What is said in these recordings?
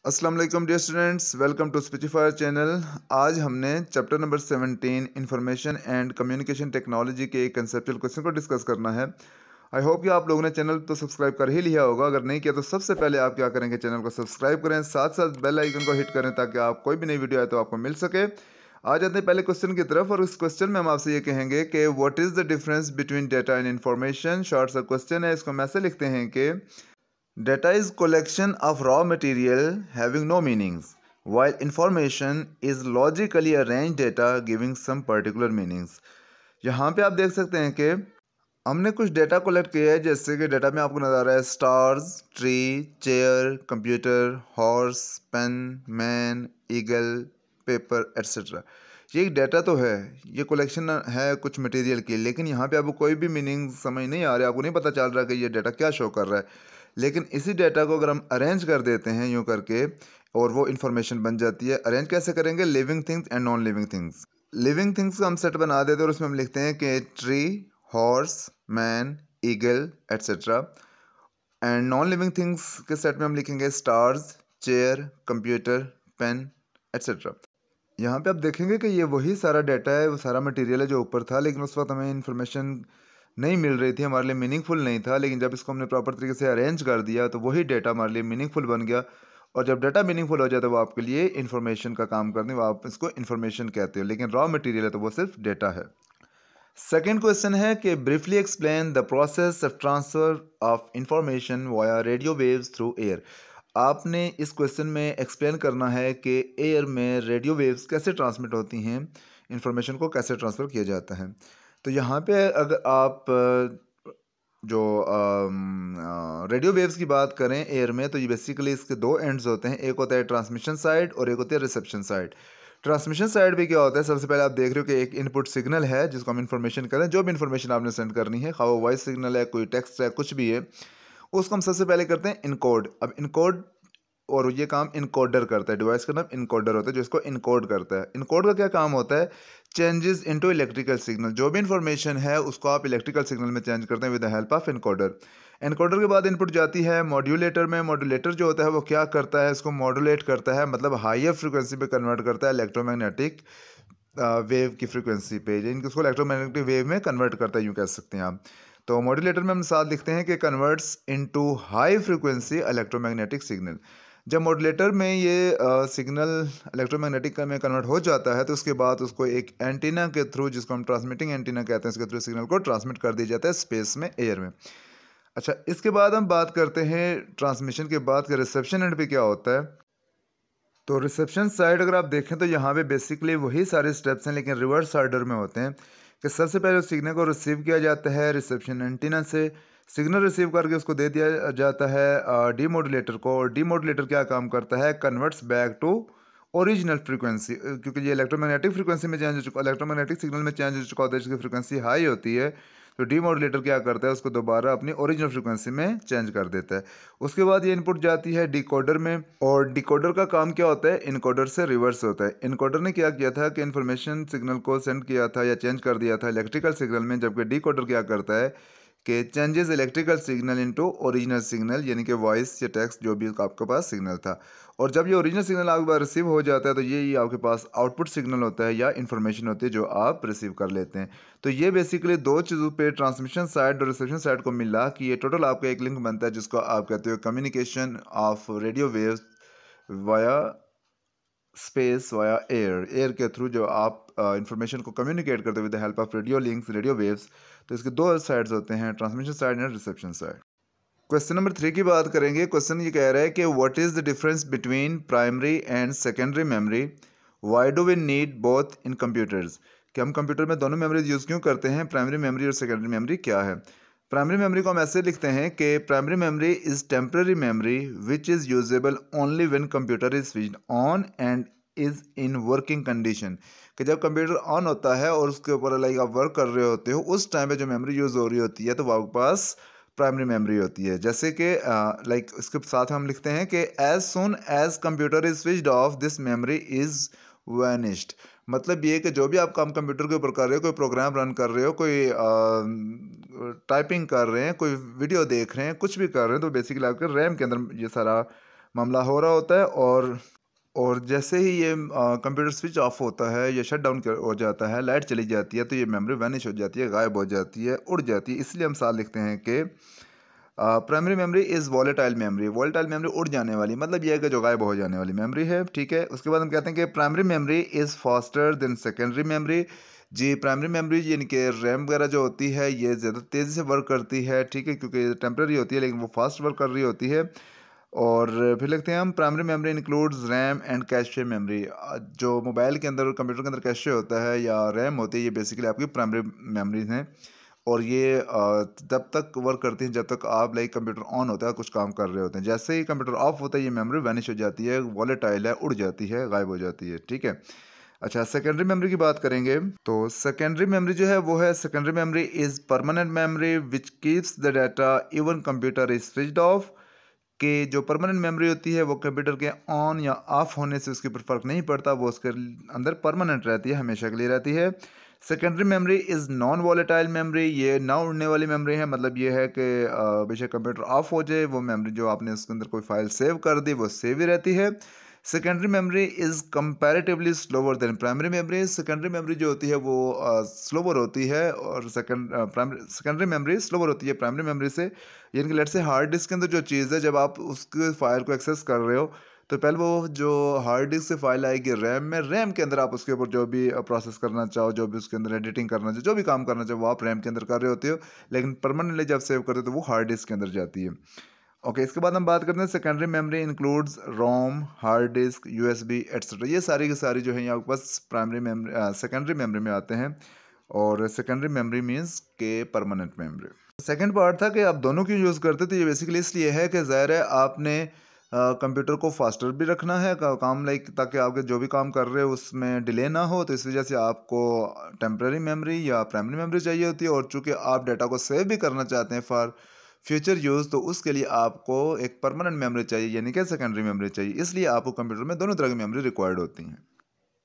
अस्सलाम वालेकुम dear students, welcome to Speechifier channel. आज हमने chapter number 17 information and communication technology के एक कंसेप्चुअल क्वेश्चन को डिस्कस करना है। आई होप कि आप लोगों ने चैनल तो सब्सक्राइब कर ही लिया होगा। अगर नहीं किया तो सबसे पहले आप क्या करेंगे, चैनल को सब्सक्राइब करें, साथ साथ बेल आइकन को हिट करें ताकि आप कोई भी नई वीडियो आए तो आपको मिल सके। आ जाते हैं पहले क्वेश्चन की तरफ, और इस क्वेश्चन में हम आपसे ये कहेंगे कि what is the difference between data and information. Short सा क्वेश्चन है, इसको हम ऐसे लिखते हैं कि data is collection of raw material having no meanings, while information is logically arranged data giving some particular meanings। यहाँ पे आप देख सकते हैं कि हमने कुछ डेटा कलेक्ट किया है, जैसे कि डेटा में आपको नजर आ रहा है stars, tree, chair, computer, horse, pen, man, eagle, paper etcetera. ये एक डेटा तो है, ये कलेक्शन है कुछ मटेरियल की, लेकिन यहाँ पे आपको कोई भी मीनिंग समझ नहीं आ रहा, आपको नहीं पता चल रहा कि ये डेटा क्या शो कर रहा है। लेकिन इसी डेटा को अगर हम अरेंज कर देते हैं यूँ करके, और वो इन्फॉर्मेशन बन जाती है। अरेंज कैसे करेंगे? Living things and non living things. Living things का हम सेट बना देते हैं और उसमें हम लिखते हैं कि tree, horse, man, eagle etcetera. And non living things के सेट में हम लिखेंगे stars, chair, computer, pen etcetera. यहाँ पे आप देखेंगे कि ये वही सारा डाटा है, वो सारा मटेरियल है जो ऊपर था, लेकिन उस वक्त हमें इन्फॉर्मेशन नहीं मिल रही थी, हमारे लिए मीनिंगफुल नहीं था। लेकिन जब इसको हमने प्रॉपर तरीके से अरेंज कर दिया तो वही डाटा हमारे लिए मीनिंगफुल बन गया। और जब डाटा मीनिंगफुल हो जाए तो वो आपके लिए इन्फॉर्मेशन का काम करते हैं, वो आप इसको इन्फॉर्मेशन कहते हो। लेकिन रॉ मटेरियल है तो वो सिर्फ डाटा है। सेकेंड क्वेश्चन है कि briefly explain the process of transfer of information via radio waves through air. आपने इस क्वेश्चन में एक्सप्लेन करना है कि एयर में रेडियो वेव्स कैसे ट्रांसमिट होती हैं, इंफॉर्मेशन को कैसे ट्रांसफ़र किया जाता है। तो यहाँ पे अगर आप जो रेडियो वेव्स की बात करें एयर में, तो ये बेसिकली इसके दो एंड्स होते हैं, एक होता है ट्रांसमिशन साइड और एक होती है रिसेप्शन साइड। ट्रांसमिशन साइड पे क्या होता है? सबसे पहले आप देख रहे हो कि एक इनपुट सिग्नल है जिसको हम इन्फॉर्मेशन करें, जो भी इन्फॉर्मेशन आपने सेंड करनी है, खा वो वॉइस सिग्नल है, कोई टेक्स्ट है, कुछ भी है, उसको हम सबसे पहले करते हैं इनकोड। अब इनकोड, और ये काम इनकोडर करता है, डिवाइस का नाम इनकोडर होता है जो इसको इनकोड करता है। इनकोड का क्या काम होता है? Changes into electrical signal. जो भी इंफॉर्मेशन है उसको आप इलेक्ट्रिकल सिग्नल में चेंज करते हैं with the help of encoder. Encoder के बाद इनपुट जाती है मॉड्यूलेटर में। मॉड्यूलेटर जो होता है वो क्या करता है? इसको मॉड्यूलेट करता है, मतलब हायर फ्रिक्वेंसी पे कन्वर्ट करता है, इलेक्ट्रोमैग्नेटिक वेव की फ्रिक्वेंसी पे, यानी उसको इलेक्ट्रोमैग्नेटिक वेव में कन्वर्ट करता है, यूँ कह सकते हैं आप। तो मॉड्यूलेटर में हम साथ लिखते हैं कि converts into high frequency electromagnetic signal. जब मॉड्यूलेटर में ये सिग्नल इलेक्ट्रोमैग्नेटिक में कन्वर्ट हो जाता है तो उसके बाद उसको एक एंटीना के थ्रू, जिसको हम ट्रांसमिटिंग एंटीना कहते हैं, उसके थ्रू सिग्नल को ट्रांसमिट कर दिया जाता है स्पेस में, एयर में। अच्छा, इसके बाद हम बात करते हैं ट्रांसमिशन के बाद के रिसेप्शन एंड पे क्या होता है। तो रिसेप्शन साइड अगर आप देखें तो यहाँ पे बेसिकली वही सारे स्टेप्स हैं, लेकिन रिवर्स ऑर्डर में होते हैं। कि सबसे पहले उस सिग्नल को रिसीव किया जाता है रिसेप्शन एंटीना से, सिग्नल रिसीव करके उसको दे दिया जाता है डीमोडुलेटर को, और डीमोडुलेटर क्या काम करता है? Converts back to original frequency. क्योंकि ये इलेक्ट्रोमैग्नेटिक फ्रीक्वेंसी में चेंज हो चुका, इलेक्ट्रोमैग्नेटिक सिग्नल में चेंज हो चुका होता है, जिसकी फ्रीक्वेंसी हाई होती है, तो डीमोडुलेटर क्या करता है? उसको दोबारा अपनी ओरिजिनल फ्रीक्वेंसी में चेंज कर देता है। उसके बाद ये इनपुट जाती है डिकोडर में, और डिकोडर का काम क्या होता है? इनकोडर से रिवर्स होता है। इनकोडर ने क्या किया था कि इन्फॉर्मेशन सिग्नल को सेंड किया था या चेंज कर दिया था इलेक्ट्रिकल सिग्नल में, जबकि डिकोडर क्या करता है कि changes electrical signal into original signal, यानी कि वॉइस या टेक्स्ट जो भी आपके पास सिग्नल था। और जब ये ओरिजिनल सिग्नल आपके पास रिसीव हो जाता है तो ये आपके पास आउटपुट सिग्नल होता है या इन्फॉर्मेशन होती है जो आप रिसीव कर लेते हैं। तो ये बेसिकली दो चीज़ों पे, ट्रांसमिशन साइड और रिसेप्शन साइड को मिला कि ये टोटल आपका एक लिंक बनता है, जिसको आप कहते हो communication of radio waves via space, via air. Air के थ्रू जो आप इंफॉर्मेशन को कम्युनिकेट करते हो with the help of radio links, radio waves. तो इसके दो साइड्स होते हैं, transmission side and reception side. Question number 3 की बात करेंगे। क्वेश्चन ये कह रहा है कि what is the difference between primary and secondary memory, why do we need both in computers. कि हम कंप्यूटर में दोनों मेमोरीज यूज़ क्यों करते हैं? प्राइमरी मेमोरी और सेकेंडरी मेमोरी क्या है? प्राइमरी मेमोरी को हम ऐसे लिखते हैं कि primary memory is temporary memory which is usable only when computer is switched on and is in working condition. कि जब कंप्यूटर ऑन होता है और उसके ऊपर लाइक आप वर्क कर रहे होते हो, उस टाइम पे जो मेमोरी यूज़ हो रही होती है तो वो आपके पास प्राइमरी मेमोरी होती है। जैसे कि लाइक इसके साथ हम लिखते हैं कि as soon as computer is switched off this memory is vanished. मतलब ये कि जो भी आप काम कंप्यूटर के ऊपर कर रहे हो, कोई प्रोग्राम रन कर रहे हो, कोई टाइपिंग कर रहे हैं, कोई वीडियो देख रहे हैं, कुछ भी कर रहे हैं, तो बेसिकली आपके रैम के अंदर ये सारा मामला हो रहा होता है, और जैसे ही ये कंप्यूटर स्विच ऑफ होता है या शट डाउन हो जाता है, लाइट चली जाती है, तो ये मेमोरी वैनिश हो जाती है, गायब हो जाती है, उड़ जाती है। इसलिए हम साथ लिखते हैं कि primary memory is volatile memory. Volatile memory उड़ जाने वाली, मतलब ये है कि जो गायब हो जाने वाली मेमोरी है, ठीक है। उसके बाद हम कहते हैं कि primary memory is faster than secondary memory. जी, प्राइमरी मेमोरी यानी कि रैम वगैरह जो होती है, ये ज़्यादा तेज़ी से वर्क करती है, ठीक है, क्योंकि ये टेम्पररी होती है, लेकिन वो फास्ट वर्क कर रही होती है। और फिर लिखते हैं हम primary memory includes RAM and cache memory. जो मोबाइल के अंदर और कंप्यूटर के अंदर कैशे होता है या रैम होती है, ये बेसिकली आपकी प्राइमरी मेमोरीज हैं। और ये तब तक वर्क करती हैं जब तक आप लाइक कंप्यूटर ऑन होता है, कुछ काम कर रहे होते हैं। जैसे ही कंप्यूटर ऑफ होता है, ये मेमोरी वैनिश हो जाती है, वॉलेटाइल है, उड़ जाती है, गायब हो जाती है, ठीक है। अच्छा, सेकेंडरी मेमोरी की बात करेंगे तो सेकेंडरी मेमोरी जो है वो है, secondary memory is permanent memory which keeps the data even computer is switched of. कि जो परमानेंट मेमोरी होती है वो कंप्यूटर के ऑन या ऑफ होने से उसके ऊपर फ़र्क नहीं पड़ता, वो उसके अंदर परमानेंट रहती है, हमेशा के लिए रहती है। Secondary memory is non volatile memory. ये ना उड़ने वाली मेमोरी है, मतलब ये है कि बेशक कंप्यूटर ऑफ हो जाए, वो मेमोरी जो आपने उसके अंदर कोई फाइल सेव कर दी वो सेव ही रहती है। Secondary memory is comparatively slower than primary memory. Secondary memory जो होती है वो स्लोवर होती है, और सेकेंडरी मेमोरी स्लोवर होती है प्राइमरी मेमोरी से। यानी कि लेट्स से हार्ड डिस्क के अंदर जो चीज़ है, जब आप उसके फाइल को एक्सेस कर रहे हो, तो पहले वो जो हार्ड डिस्क से फाइल आएगी रैम में, रैम के अंदर आप उसके ऊपर जो भी प्रोसेस करना चाहो, जो भी उसके अंदर एडिटिंग करना चाहो, जो भी काम करना चाहो, वो आप रैम के अंदर कर रहे होते हो। लेकिन परमानेंटली जब सेव करते हो तो वो हार्ड डिस्क के अंदर जाती है। ओके, इसके बाद हम बात करते हैं सेकेंडरी मेमोरी इंक्लूड्स रोम, हार्ड डिस्क, यूएसबी एट्सेट्रा। ये सारी की सारी जो है यहाँ बस प्राइमरी मेमोरी सेकेंडरी मेमोरी में आते हैं। और सेकेंडरी मेमोरी मीन्स के परमानेंट मेमोरी। सेकेंड पार्ट था कि आप दोनों क्यों यूज़ करते, तो ये बेसिकली इसलिए है कि ज़ाहिर है आपने कंप्यूटर को फास्टर भी रखना है काम, लाइक ताकि आपके जो भी काम कर रहे हो उसमें डिले ना हो, तो इस वजह से आपको टेम्पररी मेमोरी या प्राइमरी मेमोरी चाहिए होती है। और चूंकि आप डाटा को सेव भी करना चाहते हैं फॉर फ्यूचर यूज़, तो उसके लिए आपको एक परमानेंट मेमोरी चाहिए, यानी कि सेकेंडरी मेमोरी चाहिए। इसलिए आपको कंप्यूटर में दोनों तरह की मेमोरी रिक्वायर्ड होती हैं।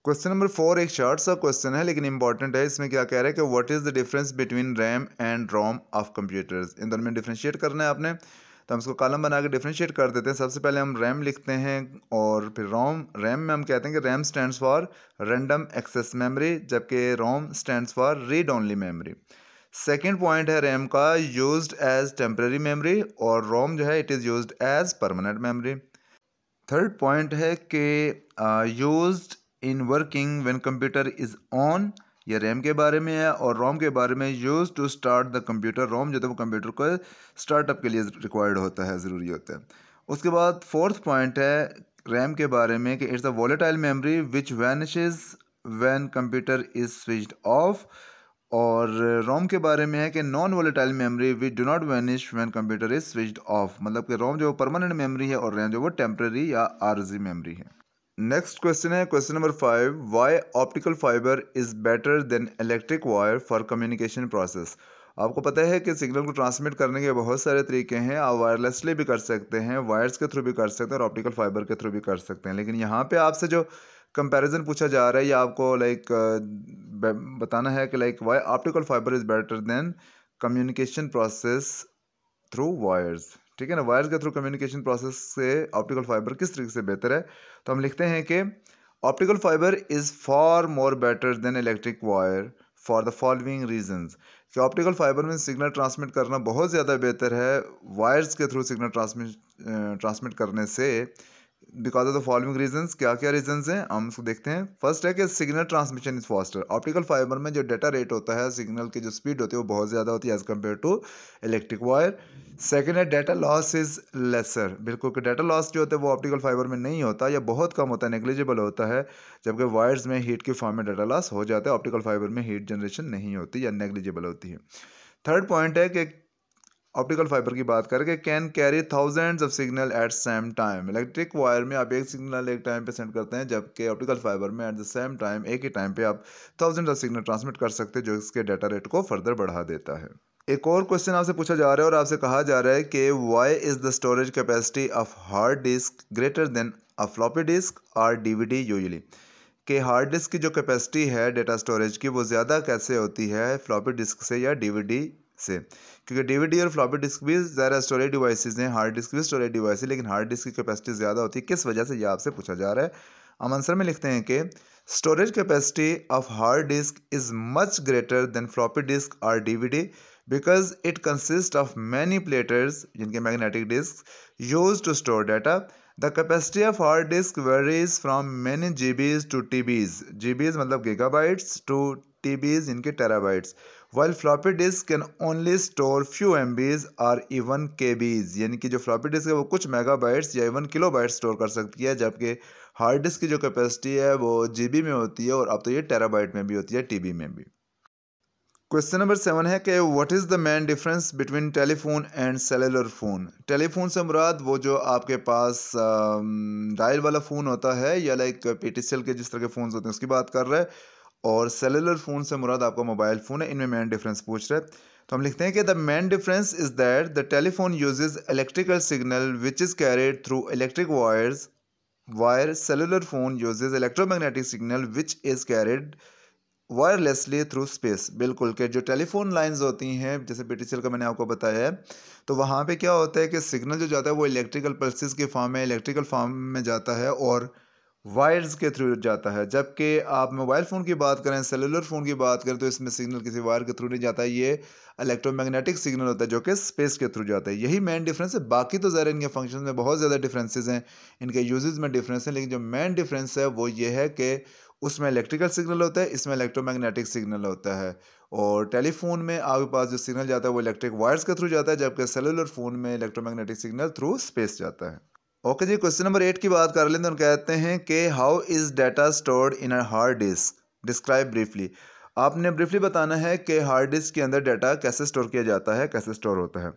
क्वेश्चन नंबर 4 एक शॉर्ट सा क्वेश्चन है लेकिन इंपॉर्टेंट है। इसमें क्या कह रहा है कि what is the difference between RAM and ROM of computers. इन दोनों में डिफरेंशिएट करना है आपने, तो हम इसको कॉलम बना के डिफरेंशिएट कर देते हैं। सबसे पहले हम रैम लिखते हैं और फिर रोम। रैम में हम कहते हैं कि RAM stands for random access memory, जबकि ROM stands for read only memory. Second point है रैम का, यूज्ड एज टेम्पररी मेमोरी, और रोम जो है it is used as permanent memory. Third point है कि used in working when computer is on, ये RAM के बारे में है। और रोम के बारे में, use to start the computer. ROM जो है वो कंप्यूटर को स्टार्टअप के लिए रिक्वायर्ड होता है, ज़रूरी होता है। उसके बाद फोर्थ पॉइंट है रैम के बारे में कि it's a volatile memory which vanishes when computer is switched off. और रोम के बारे में है कि non volatile memory which do not vanish when computer is switched of, मतलब कि रोम जो परमानेंट मेमोरी है और रैम जो वो टेम्पररी या आरजी मेमोरी है। नेक्स्ट क्वेश्चन है question number 5, why optical fibre is better than electric wire for communication process. आपको पता है कि सिग्नल को ट्रांसमिट करने के बहुत सारे तरीके हैं। आप वायरलेसली भी कर सकते हैं, वायर्स के थ्रू भी कर सकते हैं, और ऑप्टिकल फाइबर के थ्रू भी कर सकते हैं। लेकिन यहाँ पे आपसे जो कंपैरिजन पूछा जा रहा है, या आपको लाइक बताना है कि like why optical fibre is better than communication process through wires. ठीक है ना, वायर्स के थ्रू कम्युनिकेशन प्रोसेस से ऑप्टिकल फाइबर किस तरीके से बेहतर है। तो हम लिखते हैं कि optical fibre is for more better than electric wire for the following reasons. कि ऑप्टिकल फाइबर में सिग्नल ट्रांसमिट करना बहुत ज़्यादा बेहतर है वायर्स के थ्रू सिग्नल ट्रांसमिट करने से, because of the following reasons. क्या क्या रीजंस हैं हम उसको देखते हैं। फर्स्ट है कि signal transmission is faster. Optical fibre में जो डाटा रेट होता है, सिग्नल की जो स्पीड होती है वो बहुत ज़्यादा होती है as compare to electric wire. Second है डाटा लॉस इज लेसर। बिल्कुल कि डाटा लॉस जो होता है वो ऑप्टिकल फाइबर में नहीं होता, या बहुत कम होता है, नेग्लिजिबल होता है। जबकि वायर्स में हीट के फॉर्म में डाटा लॉस हो जाता है, ऑप्टिकल फाइबर में हीट जनरेशन नहीं होती या नेग्लिजिबल होती है। थर्ड पॉइंट है कि ऑप्टिकल फाइबर की बात करके can carry thousands of signal eight same time. Electric wire में आप एक सिग्नल एक टाइम पे सेंड करते हैं, जबकि ऑप्टिकल फाइबर में एट द सेम टाइम एक ही टाइम पे आप थाउजेंड्स ऑफ सिग्नल ट्रांसमिट कर सकते हैं, जो इसके डाटा रेट को फर्दर बढ़ा देता है। एक और क्वेश्चन आपसे पूछा जा रहा है और आपसे कहा जा रहा है कि why is the storage capacity of hard disc greater than a floppy disk और डीवीडी यूजुअली। कि हार्ड डिस्क की जो कैपेसिटी है डेटा स्टोरेज की, वो ज़्यादा कैसे होती है फ्लॉपी डिस्क से या डीवीडी से, क्योंकि डीवीडी और फ्लॉपी डिस्क भी ज़्यादा स्टोरेज डिवाइसेज हैं, हार्ड डिस्क भी स्टोरेज डिवाइस है, लेकिन हार्ड डिस्क की कैपेसिटी ज़्यादा होती है। किस वजह से, ये आपसे पूछा जा रहा है। हम आंसर में लिखते हैं कि storage capacity of hard disk is much greater than floppy disk और DVD because it consist of many platters, जिनके magnetic disk use to store data. The capacity of hard disk varies from many GBs to TBs, GBs मतलब gigabytes, to TBs इनके terabytes, while floppy disk can only store few MBs or even KBs, यानी कि जो floppy disk है वो कुछ megabytes या even kilobytes store कर सकती है, जबकि हार्ड डिस्क की जो कैपेसिटी है वो जीबी में होती है और अब तो ये टेराबाइट में भी होती है, टीबी में भी। क्वेश्चन नंबर 7 है कि what is the main difference between telephone and cellular phone. Telephone से मुराद वो जो आपके पास डायल वाला फ़ोन होता है या लाइक पीटीसीएल के जिस तरह के फ़ोन्स होते हैं उसकी बात कर रहा है, और सेलुलर फ़ोन से मुराद आपका मोबाइल फ़ोन है। इनमें मेन डिफरेंस पूछ रहे हैं, तो हम लिखते हैं कि the main difference is that the telephone uses electrical signal which is carried through electric wires, wire cellular phone uses electromagnetic signal which is carried wirelessly through space. बिल्कुल, कि जो टेलीफोन लाइंस होती हैं जैसे पीटीसीएल का मैंने आपको बताया है, तो वहाँ पे क्या होता है कि सिग्नल जो जाता है वो इलेक्ट्रिकल पल्सेस के फॉर्म में, इलेक्ट्रिकल फॉर्म में जाता है और वायर्स के थ्रू जाता है। जबकि आप मोबाइल फ़ोन की बात करें, सेलुलर फ़ोन की बात करें, तो इसमें सिग्नल किसी वायर के थ्रू नहीं जाता है, ये इलेक्ट्रोमैग्नेटिक सिग्नल होता है जो कि स्पेस के थ्रू जाता है। यही मेन डिफरेंस है। बाकी तो ज़रा इनके फंक्शन में बहुत ज़्यादा डिफरेंसेस हैं, इनके यूजेस में डिफरेंस है, लेकिन जो मेन डिफरेंस है वो ये है कि उसमें इलेक्ट्रिकल सिग्नल होता है, इसमें इलेक्ट्रोमैग्नेटिक सिग्नल होता है। और टेलीफोन में आपके पास जो सिग्नल जाता है वो इलेक्ट्रिक वायर्स के थ्रू जाता है, जबकि सेलुलर फ़ोन में इलेक्ट्रोमैग्नेटिक सिग्नल थ्रू स्पेस जाता है। ओके जी, क्वेश्चन नंबर 8 की बात कर लेते हैं। हम कहते हैं कि how is data stored in a hard disc, describe briefly. आपने ब्रीफली बताना है कि हार्ड डिस्क के अंदर डाटा कैसे स्टोर किया जाता है, कैसे स्टोर होता है।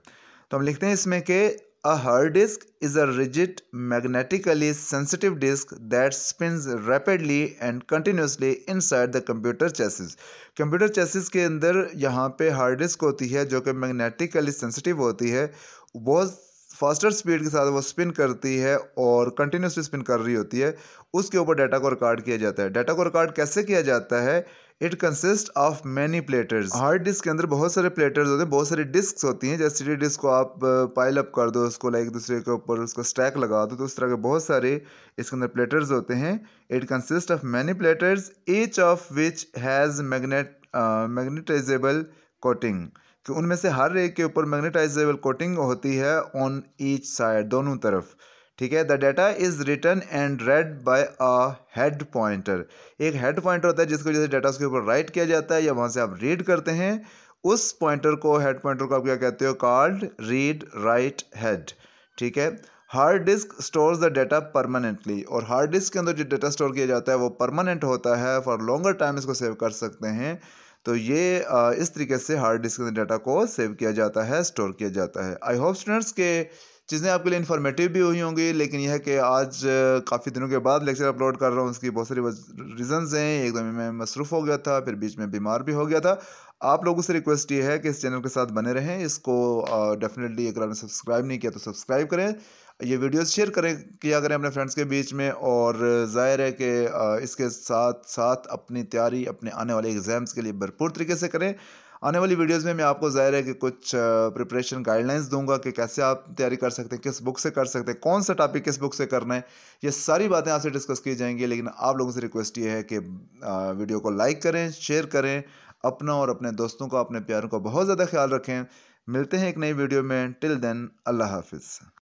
तो हम लिखते हैं इसमें कि a hard disk is a rigid magnetically sensitive disk that spins rapidly and continuously inside the computer chassis. Computer chassis के अंदर यहाँ पे हार्ड डिस्क होती है जो कि मैग्नेटिकली सेंसिटिव होती है, बहुत फास्टर स्पीड के साथ वो स्पिन करती है और कंटिन्यूसली स्पिन कर रही होती है। उसके ऊपर डाटा को रिकॉर्ड किया जाता है। डाटा को रिकॉर्ड कैसे किया जाता है? It consist of many platters. Hard disk के अंदर बहुत सारे प्लेटर्स होते हैं, बहुत सारी डिस्क होती हैं। जैसे सीडी डिस्क को आप पाइल अप कर दो, उसको लाइक दूसरे के ऊपर उसको स्टैक लगा दो, तो उस तरह के बहुत सारे इसके अंदर प्लेटर्स होते हैं। It consist of many platters each of which has magnetizable coating, कि उनमें से हर एक के ऊपर मैग्नेटाइजेबल कोटिंग होती है ऑन ईच साइड, दोनों तरफ। ठीक है। The data is written and read by a head pointer. एक हेड पॉइंटर होता है जिसको जैसे डाटा उसके ऊपर राइट किया जाता है या वहां से आप रीड करते हैं, उस पॉइंटर को, हेड पॉइंटर को आप क्या कहते हो? Called read write head. ठीक है। Hard disk stores the data permanently, और हार्ड डिस्क के अंदर जो डाटा स्टोर किया जाता है वो परमानेंट होता है, फॉर लॉन्गर टाइम इसको सेव कर सकते हैं। तो ये इस तरीके से हार्ड डिस्क के डाटा को सेव किया जाता है, स्टोर किया जाता है। आई होप स्टूडेंट्स के चीज़ें आपके लिए इन्फॉर्मेटिव भी हुई होंगी, लेकिन यह है कि आज काफ़ी दिनों के बाद लेक्चर अपलोड कर रहा हूँ। उसकी बहुत सारी रीज़न्स हैं। एकदम मैं मसरूफ़ हो गया था, फिर बीच में बीमार भी हो गया था। आप लोगों से रिक्वेस्ट ये है कि इस चैनल के साथ बने रहें। इसको डेफिनेटली अगर आपने सब्सक्राइब नहीं किया तो सब्सक्राइब करें, ये वीडियोस शेयर करें, किया करें अपने फ्रेंड्स के बीच में। और ज़ाहिर है कि इसके साथ साथ अपनी तैयारी अपने आने वाले एग्ज़ाम्स के लिए भरपूर तरीके से करें। आने वाली वीडियोस में मैं आपको ज़ाहिर है कि कुछ प्रिपरेशन गाइडलाइंस दूंगा कि कैसे आप तैयारी कर सकते हैं, किस बुक से कर सकते हैं, कौन सा टॉपिक किस बुक से करना है, ये सारी बातें आपसे डिस्कस की जाएंगी। लेकिन आप लोगों से रिक्वेस्ट ये है कि वीडियो को लाइक करें, शेयर करें, अपना और अपने दोस्तों का, अपने प्यारों का बहुत ज़्यादा ख्याल रखें। मिलते हैं एक नई वीडियो में। टिल देन, अल्लाह हाफिज़।